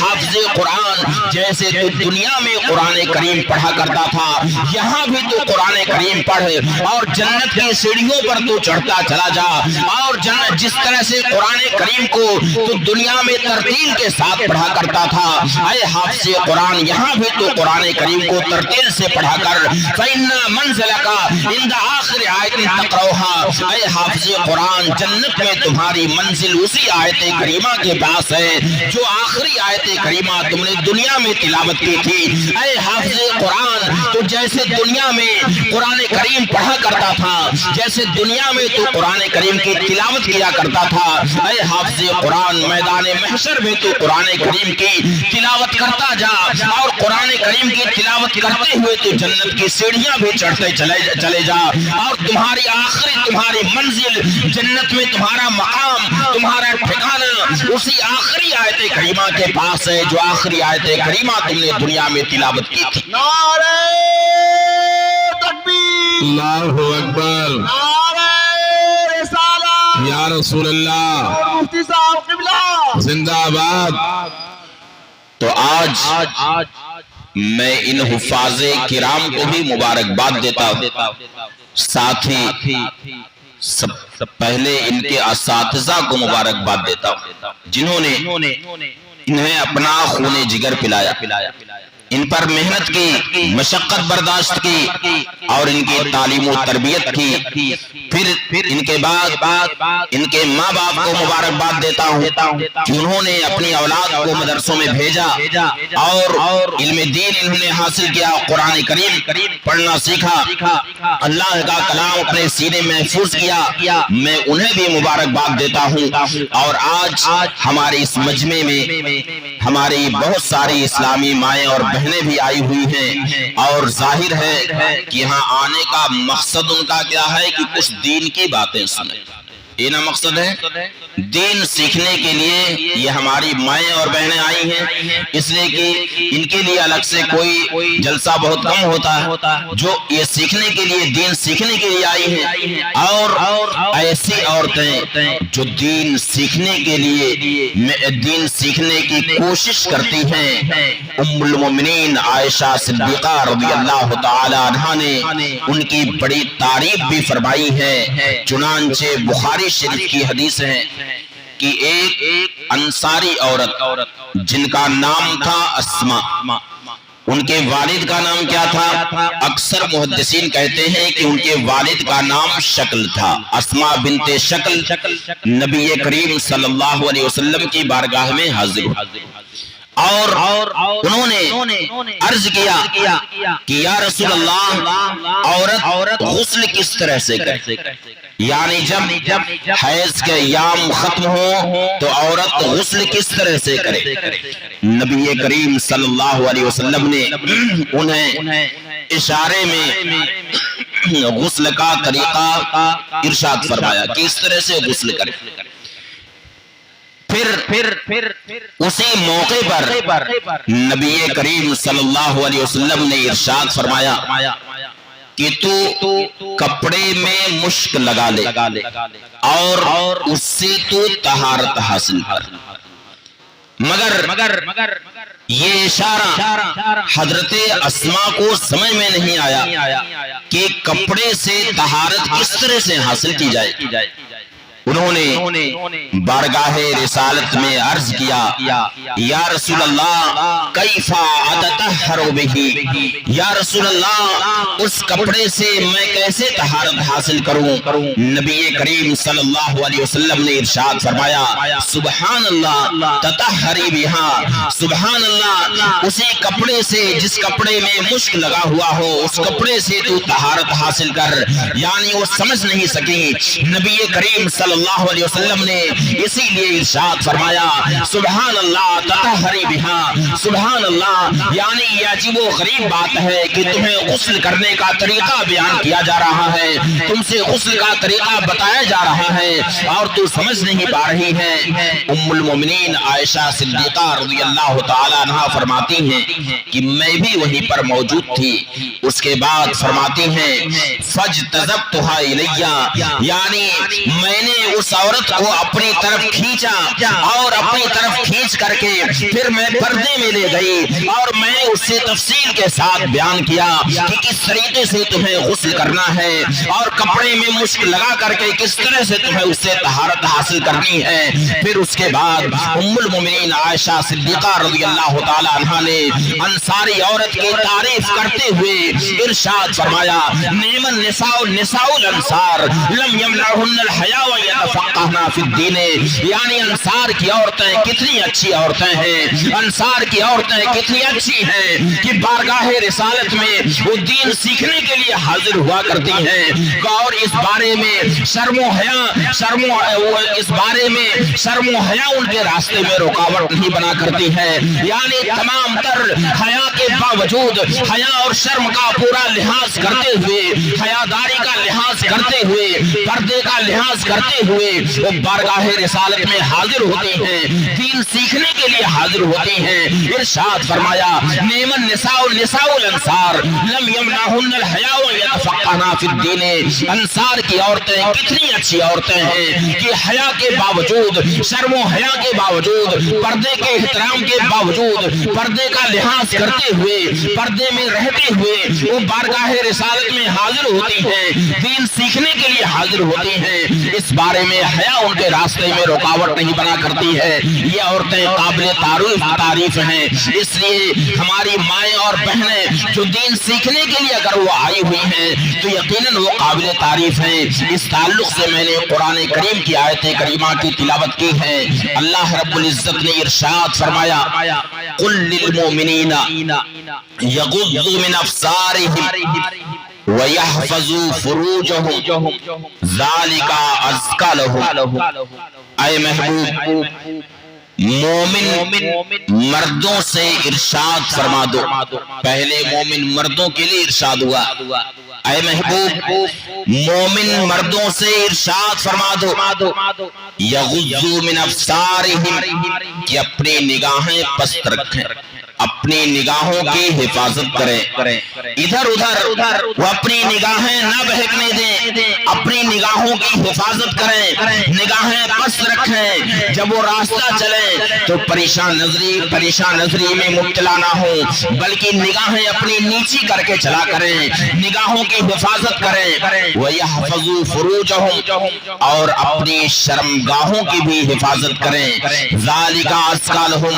حافظ قرآن جیسے تو دنیا میں قرآن کریم پڑھا کرتا تھا یہاں بھی تو قرآن کریم پڑھ اور جنت کی سیڑھیوں پر تو چڑھتا چلا جا اور جس طرح سے قرآن کریم کو تو دنیا میں ترتیل کے ساتھ پڑھا کرتا تھا اے حافظ قرآن یہاں بھی تو قرآن کریم کو ترتیل سے پڑھا کر فَإِنَّ مَنْزِلَكَ عِنْدَ آخِرِ آیَةٍ تَقْرَؤُهَا اے حافظ قرآن جنت میں تمہاری منزل اسی آیت کریمہ کے پاس ہے جو آخری آیت کریمہ تم نے دنیا میں تلاوت کی تھی اے حافظ قرآن تو جیسے دنیا میں قرآن کریم پڑھا کرتا تھا جیسے دنیا میں تو قرآن کریم کی تلاوت کیا کرتا تھا اے حافظ قرآن میدان محشر میں تو قرآن کریم کی تلاوت کرتا جا اور قرآن کریم کی تلاوت کرتے ہوئے تو جنت کی سیڑھیاں بھی چڑھتے چلے جا اور تمہاری آخری تمہاری منزل جنت میں تمہارا مقام تمہارا ٹھکانہ اسی آخری آیت کریمہ کے پاس ہے جو آخری آیت کریمہ تم نے دنیا میں تلاوت کی تھی نعرہ تکبیر اللہ اکبر نعرہ رسالہ یا رسول اللہ اور مفتی صاحب قبلہ زندہ آباد۔ تو آج میں ان حفاظ کرام کو بھی مبارکباد دیتا ہوں ساتھ ہی سب پہلے ان کے اساتذہ کو مبارکباد دیتا ہوں جنہوں نے انہیں اپنا خون جگر پلایا ان پر محنت کی مشقت برداشت کی اور ان کی تعلیم و تربیت کی پھر ان کے بعد ان کے ماں باپ کو مبارکباد دیتا ہوں کہ انہوں نے اپنی اولاد کو مدرسوں میں بھیجا اور علم دین انہوں نے حاصل کیا قرآن کریم پڑھنا سیکھا اللہ کا کلام اپنے سینے میں محفوظ کیا میں انہیں بھی مبارکباد دیتا ہوں اور آج ہمارے اس مجمع میں ہماری بہت ساری اسلامی مائیں اور بہنیں بھی آئی ہوئی ہیں اور ظاہر ہے کہ یہاں آنے کا مقصد ان کا کیا ہے کہ کچھ دین کی باتیں سنیں یہ نہ مقصد ہے دین سیکھنے کے لیے یہ ہماری مائیں اور بہنیں آئی ہیں اس لیے کہ ان کے لیے الگ سے کوئی جلسہ بہت کم ہوتا ہے جو یہ سیکھنے کے لیے دین سیکھنے کے لیے آئی ہیں اور ایسی عورتیں جو دین سیکھنے کے لیے دین سیکھنے کی کوشش کرتی ہیں ام المومنین عائشہ صدیقہ رضی اللہ تعالی عنہا نے ان کی بڑی تعریف بھی فرمائی ہے چنانچہ بخاری شریف کی حدیث ہے کہ ایک انصاری عورت جن کا نام تھا اسماء ان کے والد کا نام کیا تھا اکثر محدثین کہتے ہیں کہ ان کے والد کا نام شکل تھا اسماء بنت شکل نبی کریم صلی اللہ علیہ وسلم کی بارگاہ میں حاضر اور انہوں نے عرض کیا کہ یا رسول اللہ عورت غسل کس طرح سے کرے یعنی جب حیض کے ایام ختم ہو تو عورت غسل کس طرح سے کرے نبی کریم صلی اللہ علیہ وسلم نے انہیں اشارے میں غسل کا طریقہ ارشاد فرمایا کہ اس طرح سے غسل کرے پھر اسی موقع پر نبی کریم صلی اللہ علیہ وسلم نے ارشاد فرمایا کہ تو کپڑے میں مشک لگا لے اور اس سے تو طہارت حاصل کر مگر یہ اشارہ حضرت اسماء کو سمجھ میں نہیں آیا کہ کپڑے سے طہارت کس طرح سے حاصل کی جائے انہوں نے بارگاہ رسالت میں عرض کیا یا رسول اللہ کیف اتطہر بہ یا رسول اللہ اس کپڑے سے میں کیسے طہارت حاصل کروں نبی کریم صلی اللہ علیہ وسلم نے ارشاد فرمایا سبحان اللہ تطہری بہا سبحان اللہ اسی کپڑے سے جس کپڑے میں مشک لگا ہوا ہو اس کپڑے سے تو طہارت حاصل کر یعنی وہ سمجھ نہیں سکی نبی کریم صلی اللہ علیہ وسلم نے اسی لیے ارشاد فرمایا سبحان اللہ تطہری بہا سبحان اللہ یعنی یہ عجیب و غریب بات ہے کہ تمہیں غسل کرنے کا طریقہ بیان کیا جا رہا ہے تم سے غسل کا طریقہ بتایا جا رہا ہے اور تو سمجھ نہیں پا رہی ہے ام المومنین عائشہ صدیقہ رضی اللہ تعالی عنہا فرماتی ہیں کہ میں بھی وہیں پر موجود تھی اس کے بعد فرماتی ہیں فجتذبتها الیہ یعنی میں نے نے اس عورت کو اپنی طرف کھینچا اور اپنی طرف کھینچ کر کے پھر میں پردے میں لے گئی اور میں نے اس سے تفصیل کے ساتھ بیان کیا کہ کس طریقے سے تمہیں غسل کرنا ہے اور کپڑے میں مشک لگا کر کے کس طرح سے تمہیں اس سے طہارت حاصل کرنی ہے۔ پھر اس کے بعد ام المومنین عائشہ صدیقہ رضی اللہ تعالی عنہا نے انصاری عورت کی تعریف کرتے ہوئے ارشاد فرمایا نعم النساء نساء الانصار لم يمنعهن الحیاء ويتفقهن في الدین، یعنی انصار کی عورتیں کتنی اچھی عورتیں ہیں، انصار کی عورتیں کتنی اچھی ہیں کہ بارگاہ رسالت میں وہ دین سیکھنے کے لیے حاضر ہوا کرتی ہیں اور اس بارے میں شرم و حیا ان کے راستے میں رکاوٹ نہیں بنا کرتی ہے، یعنی تمام تر حیا کے باوجود حیا اور شرم کا پورا لحاظ کرتے ہوئے، حیاداری کا لحاظ کرتے ہوئے، پردے کا لحاظ کرتے ہوئے وہ بارگاہ رسالت میں حاضر ہوتی ہیں، دین سیکھنے کے لیے حاضر ہوتی ہیں۔ ارشاد فرمایا نعم النساء نساء الانصار لم يمنعهن الحیاء ويتفقهن في الدین، انصار کی عورتیں کتنی اچھی عورتیں ہیں کہ حیا کے باوجود، شرم و حیا کے باوجود، پردے کے احترام کے باوجود، پردے کا لحاظ کرتے ہوئے، پردے میں رہتے ہوئے وہ بارگاہ رسالت میں حاضر ہوتی ہیں، دین سیکھنے کے لیے حاضر ہوتی ہیں۔ اس بارے میں حیا ان کے راستے میں رکاوٹ نہیں بنا کرتی ہے۔ یہ عورتیں قابل تعریف ہیں، اس لیے ہماری مائیں اور بہنیں جو دین سیکھنے کے لیے اگر وہ آئی ہوئی ہیں تو یقیناً وہ قابل تعریف ہیں۔ اس تعلق سے میں نے قرآن کریم کی آیت کریمہ کی تلاوت کی ہے۔ اللہ رب العزت نے ارشاد فرمایا قل للمؤمنین یغضوا من ابصارهم وَيَحْفَظُوا فُرُوجَهُمْ ذَلِكَ أَزْكَىٰ لَهُمْ، اے محبوب مومن مردوں سے ارشاد فرما دو، پہلے مومن مردوں کے لیے ارشاد ہوا، اے محبوب مومن مردوں سے ارشاد فرما دو یغضوا من ابصارهم کہ اپنی نگاہیں پست رکھیں، اپنی نگاہوں کی حفاظت کریں، ادھر ادھر وہ اپنی نگاہیں نہ بہکنے دیں، اپنی نگاہوں کی حفاظت کریں، نگاہیں پست رکھیں، جب وہ راستہ چلیں تو پریشان نظری میں مبتلا نہ ہوں، بلکہ نگاہیں اپنی نیچی کر کے چلا کریں، نگاہوں کی حفاظت کریں، وَيَحْفَظُوا فُرُوجَهُمْ اور اپنی شرمگاہوں کی بھی حفاظت کریں، ذَلِكَ أَزْكَىٰ لَهُمْ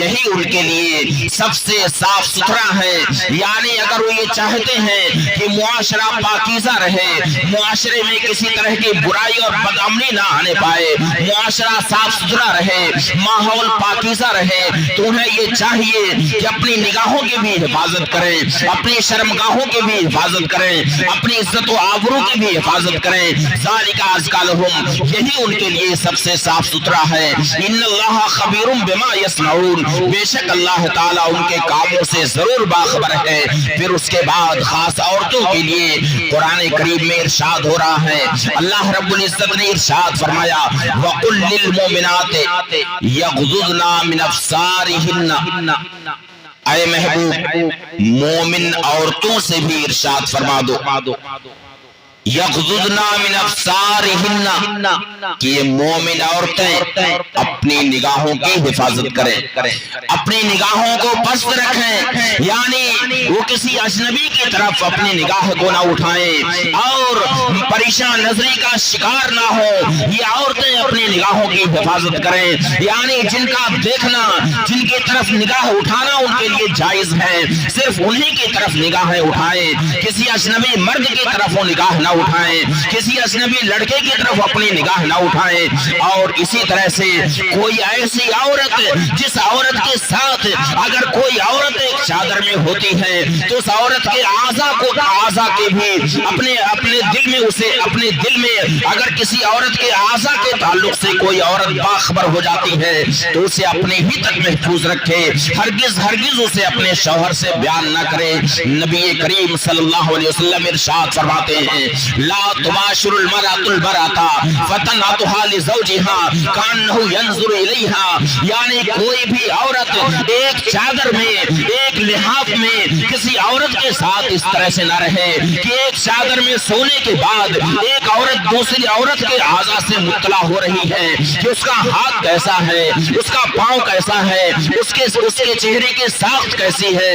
یہی ان کے لیے سب سے صاف ستھرا ہے، یعنی اگر وہ یہ چاہتے ہیں کہ معاشرہ پاکیزہ رہے، معاشرے میں کسی طرح کی برائی اور بدامنی نہ آنے پائے، معاشرہ صاف ستھرا رہے، ماحول پاکیزہ رہے، تو انہیں یہ چاہیے کہ اپنی نگاہوں کی بھی حفاظت کریں، اپنی شرمگاہوں کی بھی حفاظت کریں، اپنی عزت و آبرو کی بھی حفاظت کریں، ذالک ازکی لہم یہی ان کے لیے سب سے صاف ستھرا ہے۔ ان اللہ خبیر بما یصنعون بے شک اللہ تعالیٰ ان کے کاموں سے ضرور باخبر ہے۔ پھر اس کے بعد خاص عورتوں کے لیے قرآن کریم میں ارشاد ہو رہا ہے، اللہ رب العزت نے ارشاد فرمایا وَقُلْ لِلْمُؤْمِنَاتِ يَغْضُضْنَ مِنْ أَبْصَارِهِنَّ اے محبوب مومن عورتوں سے بھی ارشاد فرما دو یغضضن من ابصارہن کہ یہ مومن عورتیں اپنی نگاہوں کی حفاظت کریں، اپنی نگاہوں کو پست رکھیں، یعنی وہ کسی اجنبی کی طرف اپنی نگاہ کو نہ اٹھائیں اور پریشان نظری کا شکار نہ ہو۔ یہ عورتیں اپنی نگاہوں کی حفاظت کریں، یعنی جن کا دیکھنا، جن کی طرف نگاہ اٹھانا ان کے لیے جائز ہے، صرف انہی کی طرف نگاہیں اٹھائیں، کسی اجنبی مرد کی طرف وہ نگاہ نہ اٹھائیں، کسی اجنبی لڑکے کی طرف اپنی نگاہ نہ اٹھائیں۔ اور اسی طرح سے کوئی ایسی عورت جس عورت کے ساتھ اگر کوئی عورت ایک چادر میں ہوتی ہے تو اس عورت کے اعضاء کے بھی اپنے دل میں اگر کسی عورت کے اعضاء کے تعلق سے کوئی عورت باخبر ہو جاتی ہے تو اسے اپنے ہی تک محفوظ رکھے، ہرگز اسے اپنے شوہر سے بیان نہ کرے۔ نبی کریم صلی اللہ علیہ وسلم ارشاد فرماتے ہیں لا تباشر المرأة البرأة فتنعتها لزوجها كأنه ينظر إليها، یعنی کوئی بھی عورت ایک چادر میں، ایک لحاف میں کسی عورت کے ساتھ اس طرح سے نہ رہے ہے کہ ایک چادر میں سونے کے بعد ایک عورت دوسری عورت کے اعضاء سے مطلع ہو رہی ہے کہ اس کا ہاتھ کیسا ہے، اس کا پاؤں کیسا ہے، اس کے چہرے کی ساخت کیسی ہے،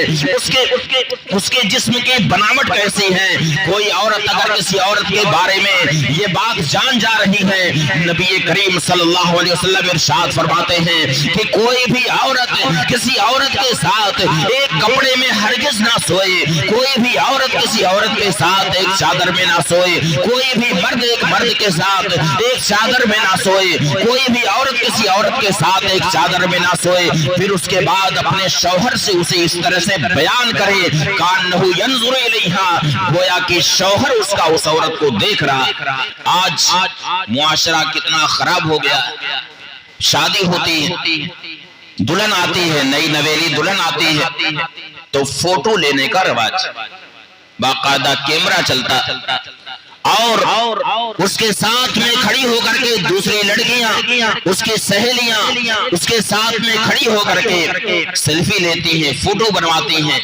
اس کے جسم کی بناوٹ کیسی ہے۔ کوئی عورت اگر کسی عورت کے بارے میں یہ بات جان جا رہی ہے، نبی کریم صلی اللہ علیہ وسلم ارشاد فرماتے ہیں کہ کوئی بھی عورت کسی عورت کے ساتھ ایک کپڑے میں ہرگز نہ سوئے، کوئی بھی عورت کسی عورت کے ساتھ ایک چادر میں نہ سوئے، کوئی بھی مرد ایک مرد کے ساتھ ایک چادر میں نہ سوئے، کوئی بھی عورت کسی عورت کے ساتھ ایک چادر میں نہ سوئے۔ پھر اس کے بعد اپنے شوہر سے اسے اس طرح سے بیان کرے کانہ ینظر الیہا، گویا کہ شوہر اس کا اس عورت کو دیکھ رہا۔ آج معاشرہ کتنا خراب ہو گیا، شادی ہوتی ہے، دلہن آتی ہے، نئی نویلی دلہن آتی ہے تو فوٹو لینے کا رواج، باقاعدہ کیمرہ چلتا اور اس کے ساتھ میں کھڑی ہو کر کے دوسری لڑکیاں، اس کی سہیلیاں اس کے ساتھ میں کھڑی ہو کر کے سیلفی لیتی ہیں، فوٹو بنواتی ہیں۔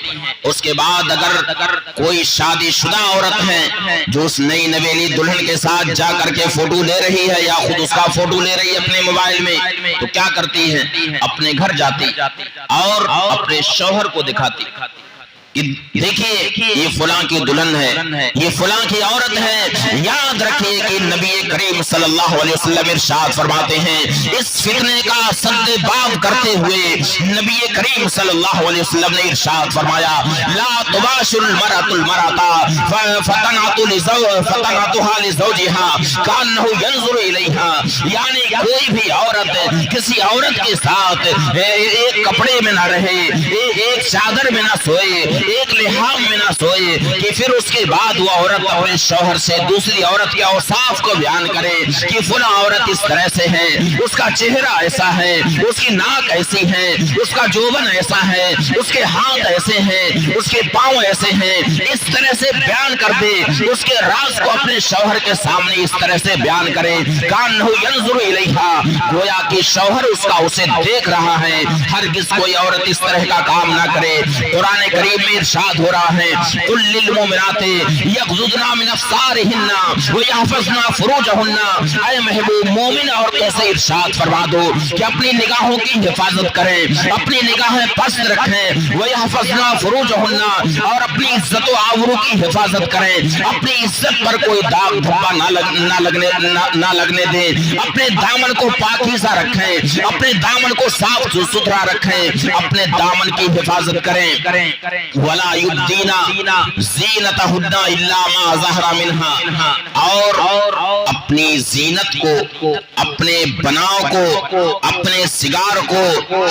اس کے بعد اگر کوئی شادی شدہ عورت ہے جو اس نئی نویلی دلہن کے ساتھ جا کر کے فوٹو لے رہی ہے یا خود اس کا فوٹو لے رہی ہے اپنے موبائل میں، تو کیا کرتی ہے؟ اپنے گھر جاتی اور اپنے شوہر کو دکھاتی، دیکھیے یہ فلاں کی دلہن ہے، یہ فلاں کی عورت ہے۔ یاد رکھیے کہ نبی کریم صلی اللہ علیہ وسلم ارشاد فرماتے ہیں، اس فتنے کا سد باب کرتے ہوئے نبی کریم صلی اللہ علیہ وسلم نے ارشاد فرمایا، لا تباشر المرأة المرأة فتنعتها لزوجها كأنه ينظر إليها، یعنی کوئی بھی عورت کسی عورت کے ساتھ ایک کپڑے میں نہ رہے، ایک چادر میں نہ سوئے، ایک لحاظ میں نہ سوئے کہ پھر اس کے بعد وہ عورت اپنے شوہر سے دوسری عورت کے اوصاف کو بیان کرے کہ فلاں عورت اس طرح سے ہے، اس کا چہرہ ایسا ہے، اس کی ناک ایسی ہے، اس کا جوبن ایسا ہے، اس کے ہاتھ ایسے ہیں، اس کے پاؤں ایسے ہیں، اس طرح سے بیان کر دے، اس کے راز کو اپنے شوہر کے سامنے اس طرح سے بیان کرے کانہ ینظر الیہا، گویا کہ شوہر اس کا اسے دیکھ رہا ہے۔ ہرگز کوئی عورت اس طرح کا کام نہ کرے۔ قرآن کریم میں ارشاد ہو رہا ہے، قل للمؤمنات یغضضن من ابصارہن ویحفظن فروجہن، اے محبوب مومن عورتوں سے ارشاد فرما دو کہ اپنی نگاہوں کی حفاظت کریں، اپنی نگاہیں پست رکھیں، ویحفظن فروجہن، اور اپنی عزت و آبرو کی حفاظت کریں، اپنی عزت پر کوئی داغ دھبا نہ لگنے دیں، اپنے دامن کو پاکیزہ رکھیں، اپنے دامن کو صاف ستھرا رکھیں، اپنے دامن کی حفاظت کریں۔ وَلَا يُبْدِينَ زِينَتَهُنَّ إِلَّا مَا ظَهَرَ مِنْهَا، اور اپنی زینت کو، اپنے بناؤ کو، اپنے سگار کو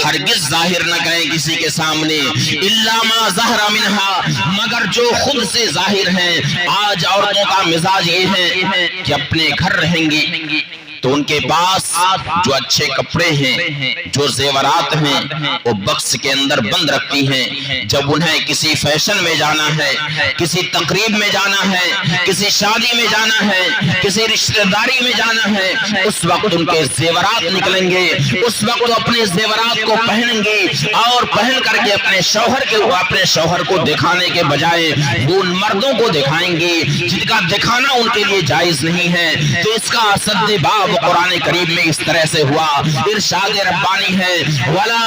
ہرگز ظاہر نہ کریں کسی کے سامنے، إِلَّا مَا ظَهَرَ مِنْهَا، مگر جو خود سے ظاہر ہیں۔ آج عورتوں کا مزاج یہ ہے کہ اپنے گھر رہیں گی تو ان کے پاس جو اچھے کپڑے ہیں، جو زیورات ہیں، وہ بکس کے اندر بند رکھتی ہیں۔ جب انہیں کسی فیشن میں جانا ہے، کسی تقریب میں جانا ہے، کسی شادی میں جانا ہے، کسی رشتہ داری میں جانا ہے، اس وقت ان کے زیورات نکلیں گے، اس وقت اپنے زیورات کو پہنیں گے اور پہن کر کے اپنے شوہر کو دکھانے کے بجائے وہ ان مردوں کو دکھائیں گے جن کا دکھانا ان کے لیے جائز نہیں ہے۔ تو اس کا سد باب قرآن کریم میں اس طرح سے ہوا، ارشاد ربانی ہے، وَلَا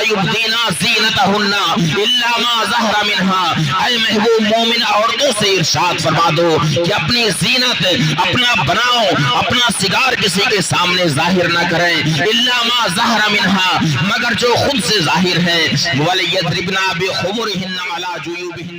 يُبْدِينَ زِينَتَهُنَّ إِلَّا مَا ظَهَرَ مِنْهَا، اے محبوب مومن عورتوں سے ارشاد فرما دو کہ اپنی زینت، اپنا بناؤ، اپنا سگار کسی کے سامنے ظاہر نہ کریں، إِلَّا مَا ظَهَرَ مِنْهَا، مگر جو خود سے ظاہر ہے، وَلْيَضْرِبْنَ بِخُمُرِهِنَّ عَلَى جُيُوبِهِنَّ